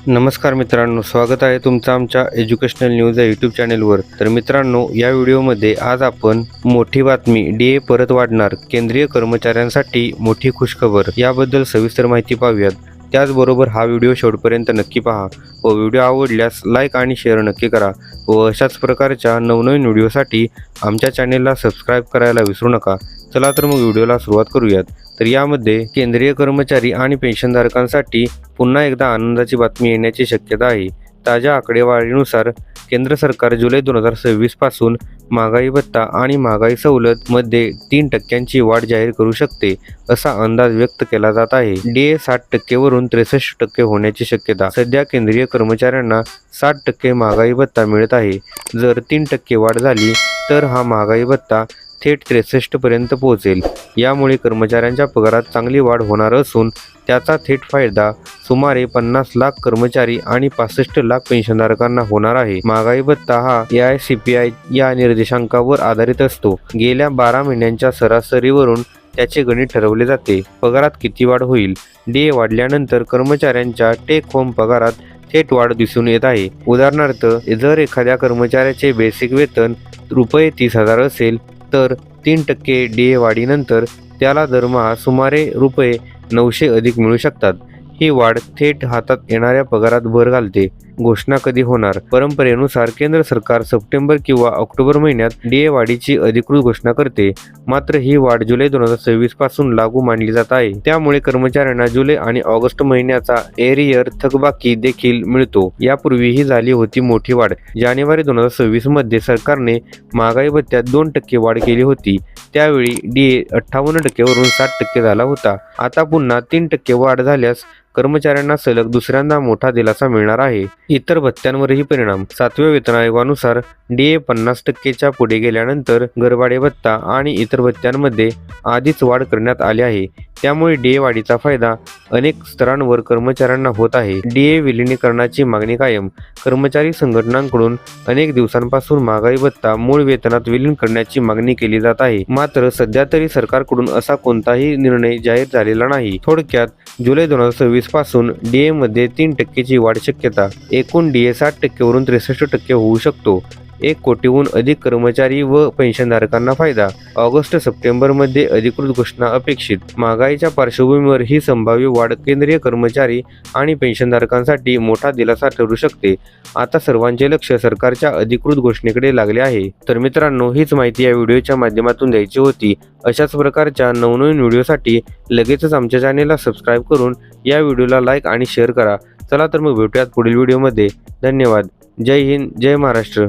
नमस्कार मित्रांनो, स्वागत आहे तुमचं आमच्या एज्युकेशनल न्यूज या यूट्यूब चॅनेलवर. तर मित्रांनो, या व्हिडिओमध्ये आज आपण मोठी बातमी, डीए परत वाढणार, केंद्रीय कर्मचाऱ्यांसाठी मोठी खुशखबर याबद्दल सविस्तर माहिती पाहूयात. त्याचबरोबर हा व्हिडिओ शेवटपर्यंत नक्की पहा व व्हिडिओ आवडल्यास लाईक आणि शेअर नक्की करा व अशाच प्रकारच्या नवनवीन व्हिडिओसाठी आमच्या चॅनेलला सबस्क्राईब करायला विसरू नका. चला तर मग व्हिडिओला सुरुवात करूयात. तर यामध्ये केंद्रीय कर्मचारी आणि पेन्शनधारकांसाठी पुन्हा एकदा आनंदाची बातमी येण्याची शक्यता आहे. ताज्या आकडेवारीनुसार केंद्र सरकार जुलै 2026 पासून महागाई भत्ता आणि महागाई सवलत मध्ये 3% वाढ जाहीर करू शकते, असा अंदाज व्यक्त केला जात आहे. डीए 60% वरून 63% होण्याची शक्यता. सध्या केंद्रीय कर्मचाऱ्यांना 60% महागाई भत्ता मिळत आहे. जर 3% वाढ झाली तर हा महागाई भत्ता थेट 63 पर्यंत पोहोचेल. यामुळे कर्मचाऱ्यांच्या पगारात चांगली वाढ होणार असून त्याचा थेट फायदा सुमारे 50 लाख कर्मचारी आणि 65 लाख पेन्शनधारकांना होणार आहे. महागाई भत्ता हा AICPI या निर्देशांकावर आधारित असतो. गेल्या 12 महिन्यांच्या सरासरीवरून त्याचे गणित ठरवले जाते. पगारात किती वाढ होईल? डीए वाढल्यानंतर कर्मचाऱ्यांच्या टेक होम पगारात थेट वाढ दिसून येत आहे. उदाहरणार्थ, जर एखाद्या कर्मचाऱ्याचे बेसिक वेतन ₹30,000 असेल तर 3% डीए वाढीनंतर त्याला दरमहा सुमारे ₹900 अधिक मिळू शकतात. ही वाढ थेट हातात येणाऱ्या पगारात भर घालते. घोषणा कधी होणार? परंपरेनुसार केंद्र सरकार सप्टेंबर किंवा ऑक्टोबर महिन्यात डीए वाढीची अधिकृत घोषणा करते. मात्र ही वाढ जुलै 2026 पासून लागू मानली जात आहे. त्यामुळे कर्मचाऱ्यांना जुलै आणि ऑगस्ट महिन्याचा एरियर थकबाकी देखील मिळतो. यापूर्वीही झाली होती मोठी वाढ. जानेवारी 2026 मध्ये सरकारने महागाई भत्त्यात 2% वाढ केली होती. त्यावेळी डीए 58% वरून 60% झाला होता. आता पुन्हा 3% वाढ झाल्यास कर्मचाऱ्यांना सलग दुसऱ्यांदा मोठा दिलासा मिळणार आहे. इतर भत्त्यांवरही परिणाम. 7व्या वेतन आयोगानुसार डीए 50%च्या पुढे गेल्यानंतर गरबाडे भत्ता आणि इतर भत्त्यांमध्ये आधीच वाढ करण्यात आली आहे. त्यामुळे डीए वाढीचा फायदा अनेक स्तरांवर कर्मचाऱ्यांना होत आहे. डीए विलिनीकरणाची मागणी कायम. कर्मचारी संघटनांकडून अनेक दिवसांपासून महागाई भत्ता मूळ वेतनात विलीन करण्याची मागणी केली जात आहे. मात्र सध्या तरी सरकारकडून असा कोणताही निर्णय जाहीर झालेला नाही. थोडक्यात, जुलै 2026 पासून डीए मध्ये 3%ची वाढ शक्यता. एकूण डीए 60% वरून 63% होऊ शकतो. 1 कोटीहून अधिक कर्मचारी व पेन्शनधारकांना फायदा. ऑगस्ट-सप्टेंबर मध्ये अधिकृत घोषणा अपेक्षित. महागाईच्या पार्श्वभूमीवर ही संभाव्य वाढ केंद्रीय कर्मचारी आणि पेन्शनधारकांसाठी मोठा दिलासा ठरू शकते. आता सर्वांचे लक्ष सरकारच्या अधिकृत घोषणेकडे लागले आहे. तर मित्रांनो, हीच माहिती या व्हिडिओच्या माध्यमातून द्यायची होती. अशाच प्रकारच्या नवनवीन व्हिडिओसाठी लगेचच आमच्या चॅनेलला सबस्क्राईब करून या व्हिडिओला लाईक आणि शेअर करा. चला तर मग भेटूयात पुढील व्हिडिओमध्ये. धन्यवाद. जय हिंद, जय महाराष्ट्र.